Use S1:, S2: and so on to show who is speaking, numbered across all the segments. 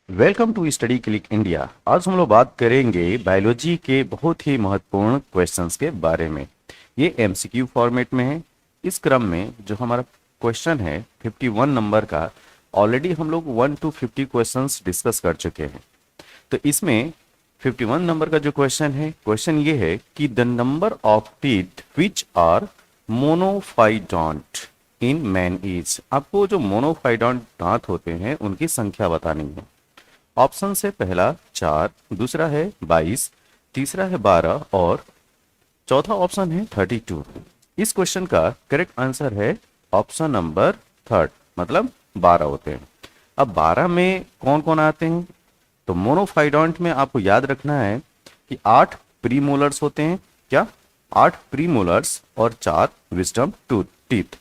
S1: Welcome to study click India. आज हम लोग बात करेंगे बायोलॉजी के बहुत ही महत्वपूर्ण क्वेश्चंस के बारे में। ये एमसीक्यू फॉर्मेट में है। इस क्रम में जो हमारा क्वेश्चन है 51 नंबर का, ऑलरेडी हम लोग 1 to 50 क्वेश्चंस डिस्कस कर चुके हैं। तो इसमें 51 नंबर का जो क्वेश्चन है, क्वेश्चन ये है कि the number of teeth which are monophyodont in man is. आपको जो मोनोफाइडोंट दांत होते हैं उनकी संख्या बतानी है। ऑप्शन से पहला 4, दूसरा है 22, तीसरा है 12 और चौथा ऑप्शन है 32। इस क्वेश्चन का करेक्ट आंसर है ऑप्शन नंबर थर्ड, मतलब 12 होते हैं। अब 12 में कौन कौन आते हैं? तो मोनोफाइडोंट में आपको याद रखना है कि 8 प्रीमोलर्स होते हैं। क्या? 8 प्रीमोलर्स और 4 विजडम टूथ टीथ।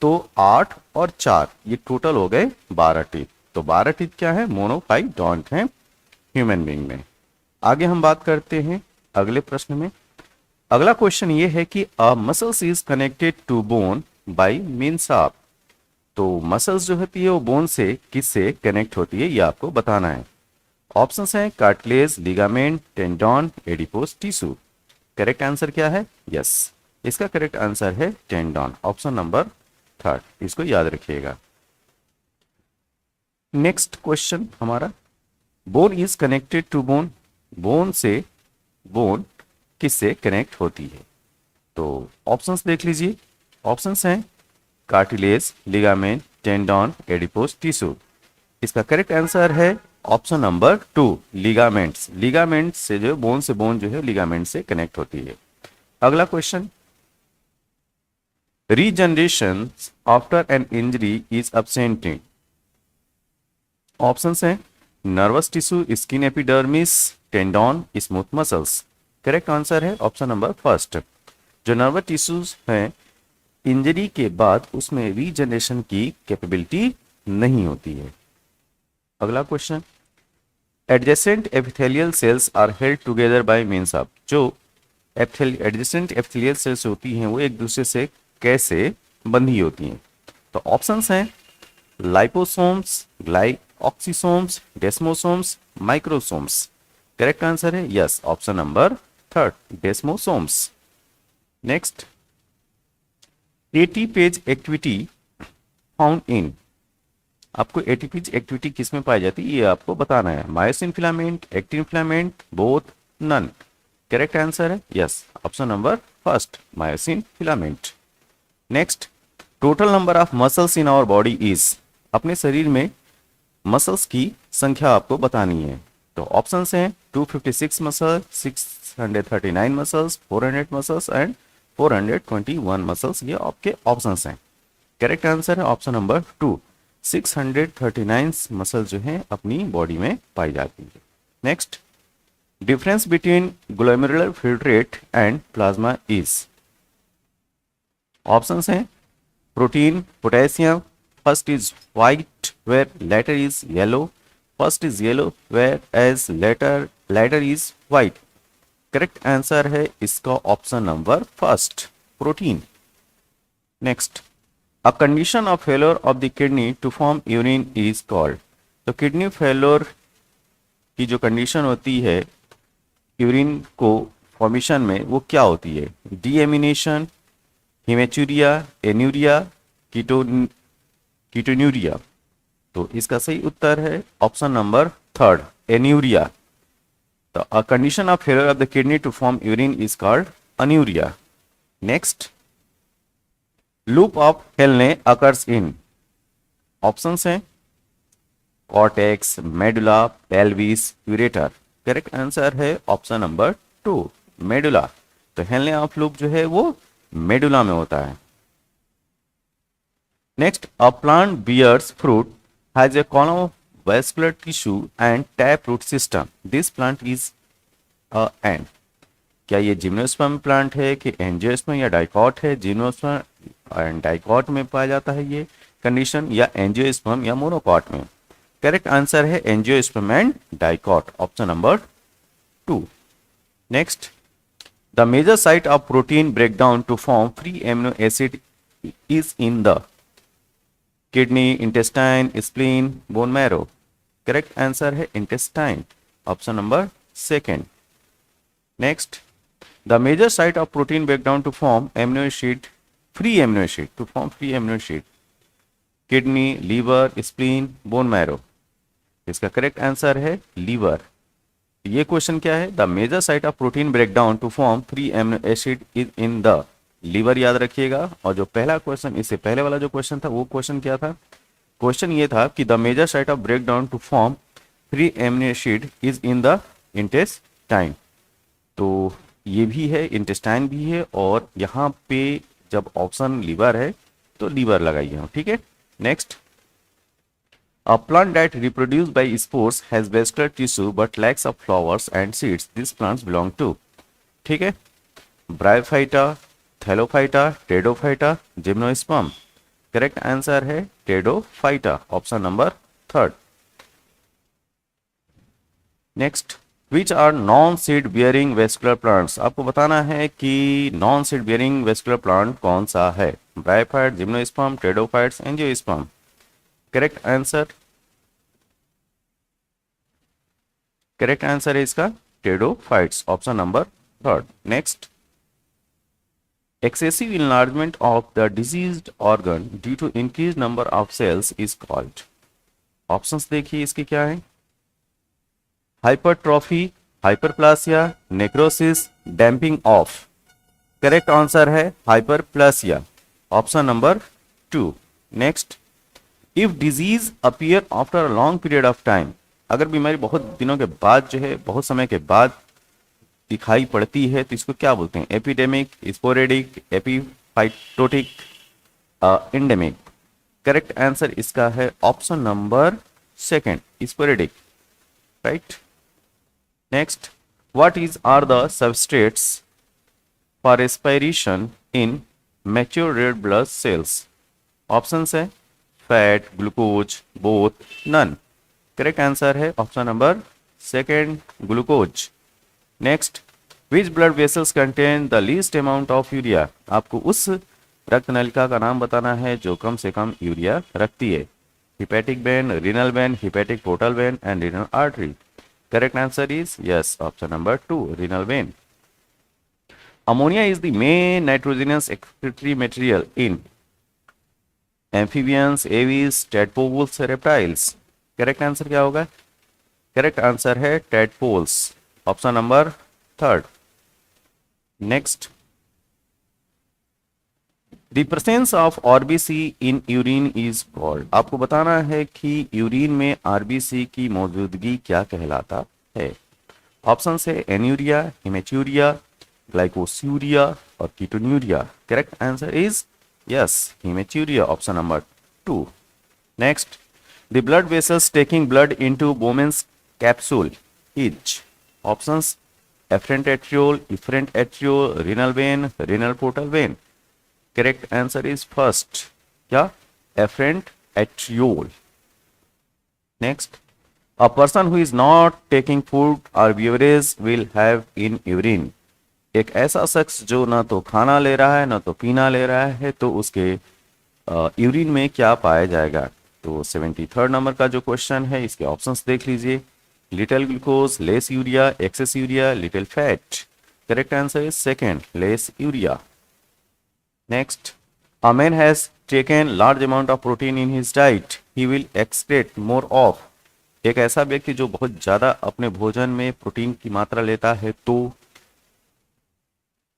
S1: तो 8 और 4 ये टोटल हो गए 12 टीथ। तो 12 टीथ क्या है? मोनोफाइडोंट है ह्यूमन बीइंग में। आगे हम बात करते हैं अगले प्रश्न में। अगला क्वेश्चन ये है कि a muscles is connected to bone by means of. तो मसल्स जो होती है वो बोन से किससे कनेक्ट होती है, ये आपको बताना है। ऑप्शंस हैं cartilage, ligament, tendon, adipose tissue. Correct answer क्या है? यस, इसका करेक्ट आंसर है टेंडन, ऑप्शन नंबर थर्ड। इसको याद रखिएगा। नेक्स्ट क्वेश्चन हमारा, bone is connected to bone. Bone से बोन किससे कनेक्ट होती है? तो ऑप्शंस देख लीजिए। ऑप्शंस हैं cartilage, ligament, tendon, adipose tissue. इसका करेक्ट आंसर है ऑप्शन नंबर 2, लिगामेंट्स। लिगामेंट से जो बोन जो है लिगामेंट से कनेक्ट होती है। अगला question, regeneration after an injury is absenting। Options हैं nervous tissue, skin epidermis, tendon, smooth muscles. Correct answer है ऑप्शन नंबर फर्स्ट। जो नर्वस टिश्यूज हैं, इंजरी के बाद उसमें रीजनरेशन की कैपेबिलिटी नहीं होती है। अगला question, adjacent epithelial cells are held together by means of. जो एडजेसेंट एपिथेलियल सेल्स होती हैं वो एक दूसरे से कैसे बंधी होती हैं? तो ऑप्शंस हैं liposomes, oxysomes, desmosomes, microsomes. Correct answer है yes, option number third, desmosomes. Next, 80 page activity found in. आपको 80 पेज एक्टिविटी किस में पाई जाती है ये आपको बताना है। Myosin filament, actin filament, both, none. Correct answer है yes, option number first, myosin filament. Next, total number of muscles in our body is. अपने शरीर में मसल्स की संख्या आपको बतानी है। तो ऑप्शंस हैं 256 muscle, 639 muscles, 400 muscles and 421 muscles. ये आपके ऑप्शंस हैं। करेक्ट आंसर है ऑप्शन नंबर 2, 639 मसल जो है अपनी बॉडी में पाई जाती है। Next, difference between glomerular filtrate and plasma is. Options हैं protein, potassium. First is white where latter is yellow. First is yellow whereas latter is white. Correct answer है इसका option number first, protein. Next, a condition of failure of the kidney to form urine is called। तो kidney failure की जो condition होती है urine को formation में, वो क्या होती है? Deamination, haematuria, anuria, ketonuria. तो इसका सही उत्तर है ऑप्शन नंबर थर्ड, एन्यूरिया। तो a condition of failure of the kidney to form urine is called anuria. Next, loop of हेलने अकर्स इन। ऑप्शंस हैं cortex, medulla, pelvis, ureter. Correct answer है option number 2, medulla. तो हेलने of loop जो है वो medulla में होता है। Next, a plant bears fruit has a column of vascular tissue and tap root system. This plant is a ant। क्या ये जिम्नोस्पर्म प्लांट है कि एंजियोस्पर्म या डाइकॉट है? जिम्नोस्पर्म एंड डाइकॉट में पाया जाता है ये कंडीशन, या एंजियोस्पर्म या मोनोकॉट में? करेक्ट आंसर है angiosperm and dicot, option number 2। Next, the major site of protein breakdown to form free amino acid is in the kidney, intestine, spleen, bone marrow. Correct answer है intestine, option number second. Next, the major site of protein break down to form amino acid, free amino acid, to form free amino acid, kidney, liver, spleen, bone marrow. इसका correct answer है liver. ये question क्या है, the major site of protein break down to form free amino acid is in the liver, याद रखिएगा। और जो पहला क्वेश्चन, इससे पहले वाला जो क्वेश्चन था वो क्वेश्चन क्या था, क्वेश्चन ये था कि the major site of break down to form free amino acid is in the intestine. तो ये भी है, इंटेस्टाइन भी है, और यहाँ पे जब ऑप्शन लीवर है तो लीवर लगाइए, ठीक है। Next, a plant that reproduces by spores has vascular tissue but lacks of flowers and seeds. These plants belong to, ठीक है, bryophyta, thallophyta, pteridophyta, gymnosperm. Correct answer है pteridophyta, option number third. Next, which are non seed bearing vascular plants. आपको बताना है कि non seed bearing vascular plant कौन सा है, bryophyte, gymnosperm, pteridophytes, angiosperm. Correct answer, correct answer है इसका pteridophytes, option number third. Next, excessive enlargement of the diseased organ due to increased number of cells is called। Options देखिए इसके क्या है, hypertrophy, hyperplasia, necrosis, damping off. Correct answer है hyperplasia, option number two. Next, if disease appear after a long period of time, अगर बीमारी बहुत दिनों के बाद जो है, बहुत समय के बाद दिखाई पड़ती है तो इसको क्या बोलते हैं, epidemic, sporadic, epiphytotic, endemic. Correct answer इसका है option number second, sporadic, right. Next, what is are the substrates for respiration in mature red blood cells. Options है fat, glucose, both, none. Correct answer है option number second, glucose. Next, which blood vessels contain the least amount of urea. आपको उस रक्त नलिका का नाम बताना है जो कम से कम यूरिया रखती है, hepatic vein, renal vein, hepatic portal vein and renal artery. Correct answer is yes, option number to, renal vein. Ammonia is the main nitrogenous excretory material in amphibians, aves, tadpoles, reptiles. Correct answer क्या होगा, correct answer है tadpoles, option number third. Next, the presence of RBC in urine is called. आपको बताना है कि urine में RBC की मौजूदगी क्या कहलाता है। ऑप्शन है एन्यूरिया, हेमेट्यूरिया, ग्लाइकोस्यूरिया और ketonuria. Correct answer is yes, haematuria, option number two. Next, the blood vessels taking blood into Bowman's capsule is. Options afferent arteriole, efferent arteriole, renal vein, renal portal vein. Correct answer is first, क्या, afferent arteriole. Next, a person who is not taking food और beverage will have in urine. एक ऐसा शख्स जो ना तो खाना ले रहा है ना तो पीना ले रहा है, तो उसके यूरिन में क्या पाया जाएगा। तो 73rd नंबर का जो क्वेश्चन है, इसके ऑप्शंस देख लीजिए, little glucose, less urea, excess urea, little fat. Correct answer is second, less urea. Next, a man has taken large amount of protein in his diet, he will excrete more of. एक ऐसा व्यक्ति जो बहुत ज्यादा अपने भोजन में protein की मात्रा लेता है तो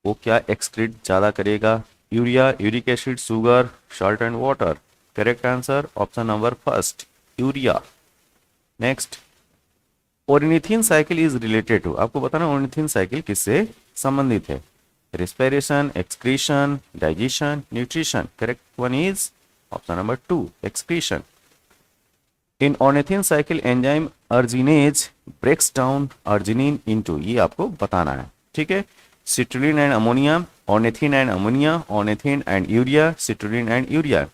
S1: वो क्या एक्सक्रीट ज्यादा करेगा, urea, uric acid, sugar, salt and water. Correct answer option number first, urea. Next, ornithine cycle is related to. आपको बताना ओरिनिथिन साइकिल किससे संबंधित है, respiration, excretion, digestion, nutrition. Correct one is option number two, excretion. In ornithine cycle enzyme arginase breaks down arginine into, ये आपको बताना है, ठीक है। Citrulline and ammonia, ornithine and ammonia, ornithine and urea, citrulline and urea.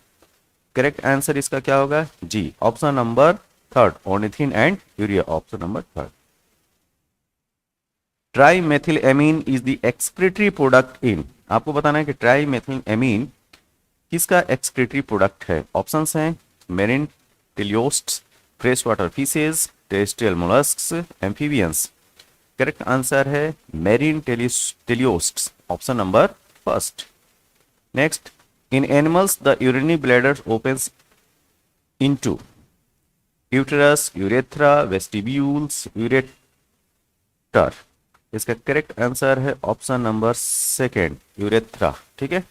S1: Correct answer इसका क्या होगा, जी, option number third, ornithine and urea, option number third. Trimethylamine is the excretory product in. आपको बताना है कि ट्राइमेथिलएमीन किसका एक्सक्रीटरी प्रोडक्ट है। ऑप्शंस हैं marine, teleost, fresh water fishes, terrestrial molluscs, amphibians. Correct answer है marine teleosts, option number first. Next, in animals the urinary bladder opens into uterus, urethra, vestibules, ureter. इसका correct answer है option number second, urethra. ठीक है।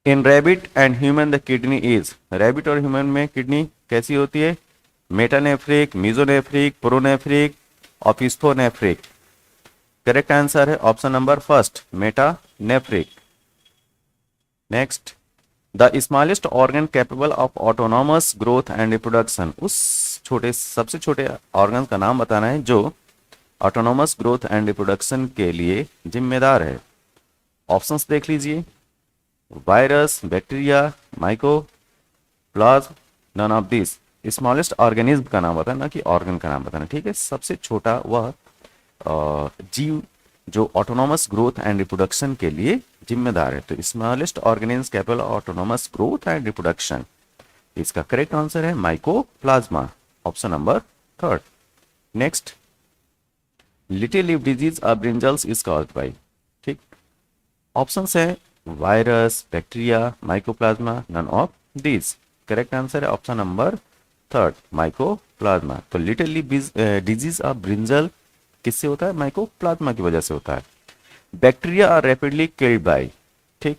S1: In rabbit and human the kidney is, rabbit और human में kidney कैसी होती है? Metanephric, mesonephric, pronephric, opisthonephric. Correct answer है option number first, metanephric. Next, the smallest organ capable of autonomous growth and reproduction, उस सबसे छोटे ऑर्गन का नाम बताना है जो ऑटोनॉमस ग्रोथ एंड रिप्रोडक्शन के लिए जिम्मेदार है। ऑप्शंस देख लीजिए, virus, bacteria, mycoplasm, none of this. Smallest organism का नाम बताना, कि ऑर्गन का नाम बताना। ठीक है। सबसे छोटा वह जीव जो ऑटोनॉमस ग्रोथ एंड रिप्रोडक्शन के लिए जिम्मेदार है। तो smallest organism capable of autonomous growth and reproduction, इसका करेक्ट आंसर है mycoplasma, option number third. Next, little leaf disease of brinjals is caused by. ठीक, ऑप्शंस है virus, bacteria, mycoplasma, none of this. Correct answer है option number third, mycoplasma. तो little leaf disease of brinjal किससे होता है? Mycoplasma की वजह से होता है। Bacteria are rapidly killed by, ठीक,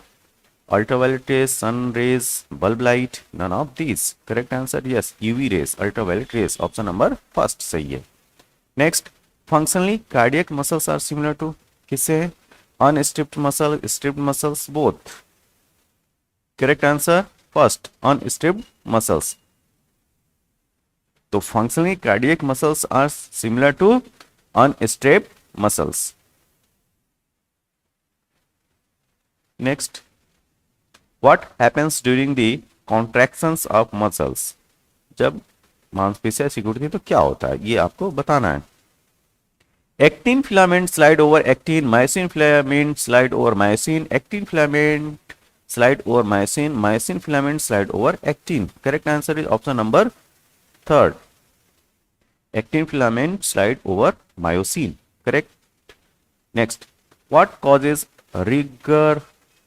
S1: ultraviolet rays, sun raise, bulb light, none of this. Correct answer yes, UV rays, ultraviolet rays, option number first सही है। Next, functionally cardiac muscles are similar to, किससे है? Unstriped muscle, striped muscles, both. Correct answer first, unstriped muscles. तो functionally cardiac muscles are similar to unstrapped muscles. Next, what happens during the contractions of muscles? जब मांसपेशियां सिकुड़ती है तो क्या होता है, ये आपको बताना है। Actin filament slide over actin, myosin filament slide over myosin, actin filament slide over myosin, myosin filament slide over actin. Correct answer is option number third, actin filament slide over myosin. Correct. Next, what causes rigor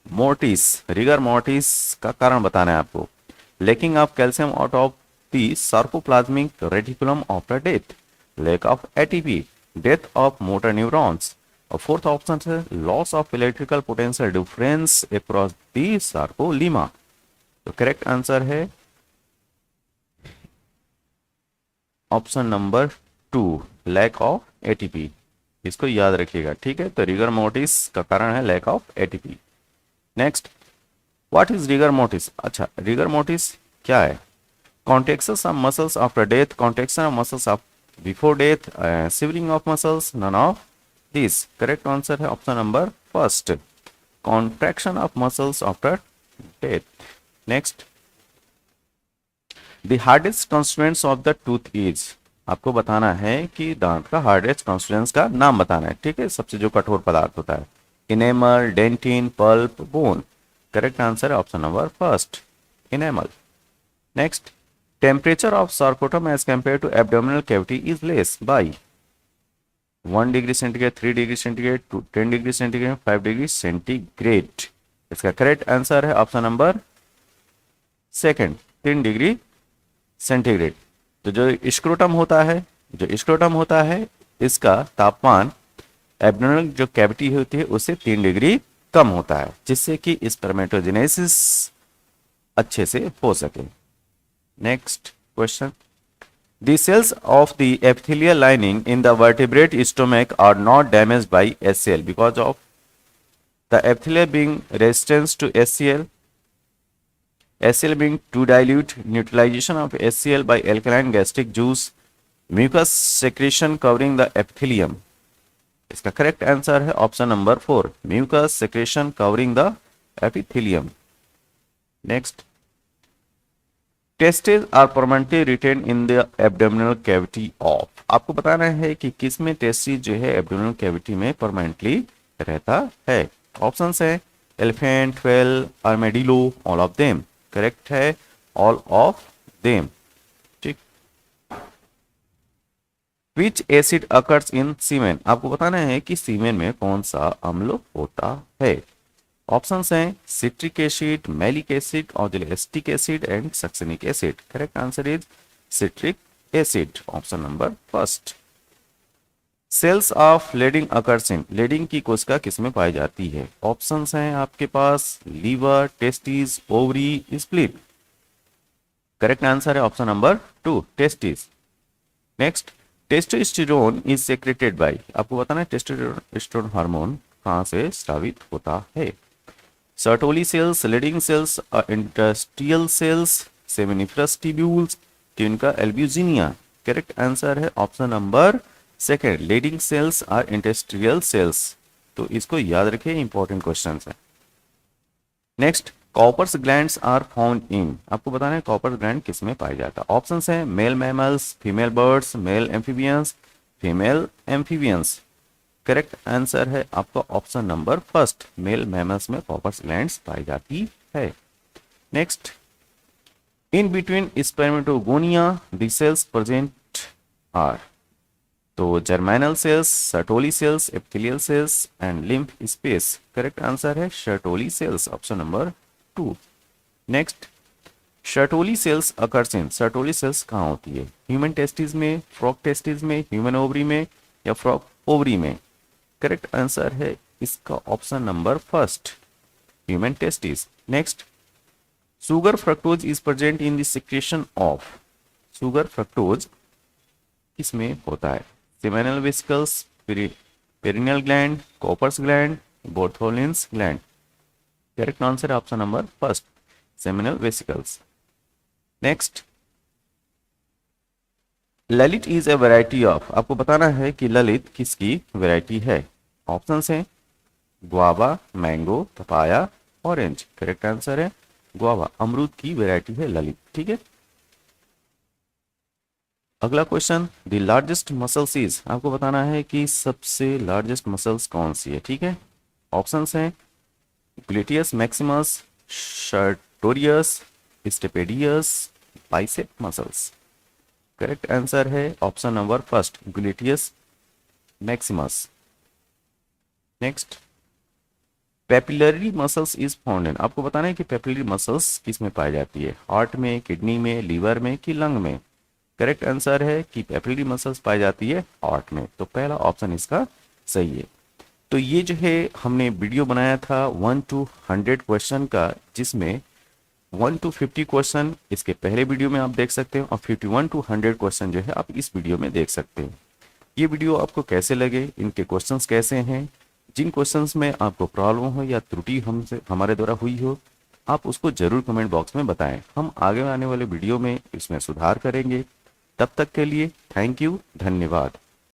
S1: mortis? rigor mortis का कारण बताना है आपको। lacking of calcium out of the sarcoplasmic reticulum after death, lack of ATP, death of motor neurons। और fourth option है loss of electrical potential difference across the sarcolemma। तो correct answer है option number two, lack of ATP. इसको याद रखिएगा। ठीक है। तो रिगर मोर्टिस का कारण है lack of ATP. Next, what is rigor mortis? अच्छा, रिगर मोर्टिस क्या है? Contractions of muscles after death, contraction of muscles of before death, shivering of muscles, none of this. Correct answer है option number first, contraction of muscles after death. Next, the hardest constituents of the tooth is, आपको बताना है कि दांत का hardest constituents का नाम बताना है। ठीक है। सबसे जो कठोर पदार्थ होता है, enamel, dentin, pulp, bone. Correct answer है option number first, enamel. Next, temperature of scrotum as compare to abdominal cavity is less by 1 degree centigrade, 3 degree centigrade, 10 degree centigrade, 5 degree centigrade. इसका करेक्ट आंसर है option number second, 3 degree centigrade. तो जो scrotum होता है इसका तापमान abdominal जो cavity होती है उससे 3 डिग्री कम होता है, जिससे कि स्पर्मेटोजेनेसिस अच्छे से हो सके। Next question, the cells of the epithelial lining in the vertebrate stomach are not damaged by HCl because of the epithelial being resistance to HCl being too dilute, neutralization of HCl by alkaline gastric juice, mucus secretion covering the epithelium। इसका correct answer है option number 4, mucus secretion covering the epithelium। Next, testes are permanently retained in the abdominal cavity of, आपको बताना है कि किस में testes जो है एब्डोमिनल कैविटी में परमानेंटली रहता है। ऑप्शंस है elephant, whale, armadillo, all of them. Correct है ऑल ऑफ देम। ठीक, विच एसिड अकर्स इन सीमेन, आपको बताना है कि सीमेन में कौन सा अम्ल होता है। ऑप्शंस हैं citric acid, malic acid, oxalic acid and succinic acid. Correct answer is citric acid, option number first. Cells of Leydig occurs in, Leydig की कोशिका किसमें पाई जाती है। ऑप्शंस हैं आपके पास liver, testis, ovary, spleen. Correct answer है option number 2, testis. Next, testosterone is secreted by, आपको बताना है टेस्टोस्टेरोन हार्मोन कहां से स्रावित होता है। Sertoli cells, Leydig cells, industrial cells, seminiferous tubules, tunica albuginea. Correct answer है option number second, Leydig cells are industrial cells. तो इसको याद रखिए, इंपॉर्टेंट क्वेश्चन है। Next, Cowper's glands are found in, आपको बताना है कॉपर्स ग्लैंड किस में पाया जाता है। ऑप्शंस हैं male mammals, female birds, male amphibians, female amphibians. Correct answer है आपका option number first, male mammals में कॉपर्स ग्लैंड्स पाई जाती है। Next, in between spermatogonia the cells present are, तो germinal cells, Sertoli cells, epithelial cells and lymph space. Correct answer है Sertoli cells, option number 2। Next, Sertoli cells occurs in, Sertoli cells कहाँ होती है। Human testis में, frog testis में, human ovary में या frog ovary में। करेक्ट आंसर है इसका option number first, human testis. Next, sugar fructose is present in the secretion of, sugar fructose किसमें होता है। Seminal vesicles, perineal gland, Cowper's gland, Bartholin's gland. Correct answer है option number first, seminal vesicles. Next, Lalit is a variety of, आपको बताना है कि ललित किसकी variety है। ऑप्शंस हैं guava, mango, papaya, orange. Correct answer है गुआवा, अमरूद की वैरायटी है ललित। ठीक है, अगला question, the largest muscles is, आपको बताना है कि सबसे लार्जेस्ट मसल्स कौन सी है। ठीक है, ऑप्शंस हैं gluteus maximus, sartorius, stapedius, bicep muscles. Correct answer है option number first, gluteus maximus. Next, papillary muscles is found in, आपको बताना है कि पेपिलरी मसल्स किस में पाई जाती है। हार्ट में, किडनी में, लीवर में कि लंग में। करेक्ट आंसर है कि पेपिलरी मसल्स पाई जाती है हार्ट में, तो पहला ऑप्शन इसका सही है। तो ये जो है हमने वीडियो बनाया था 1 to 100 क्वेश्चन का, जिसमें 1 to 50 क्वेश्चन इसके पहले वीडियो में आप देख सकते हैं और 51 to 100 क्वेश्चन जो है आप इस वीडियो में देख सकते हैं। ये वीडियो आपको कैसे लगे, इनके क्वेश्चंस कैसे हैं, जिन क्वेश्चंस में आपको प्रॉब्लम हो या त्रुटि हमसे हमारे द्वारा हुई हो, आप उसको जरूर कमेंट बॉक्स में बताएं। हम आगे आने वाले वीडियो में इसमें सुधार करेंगे। तब तक के लिए थैंक यू, धन्यवाद।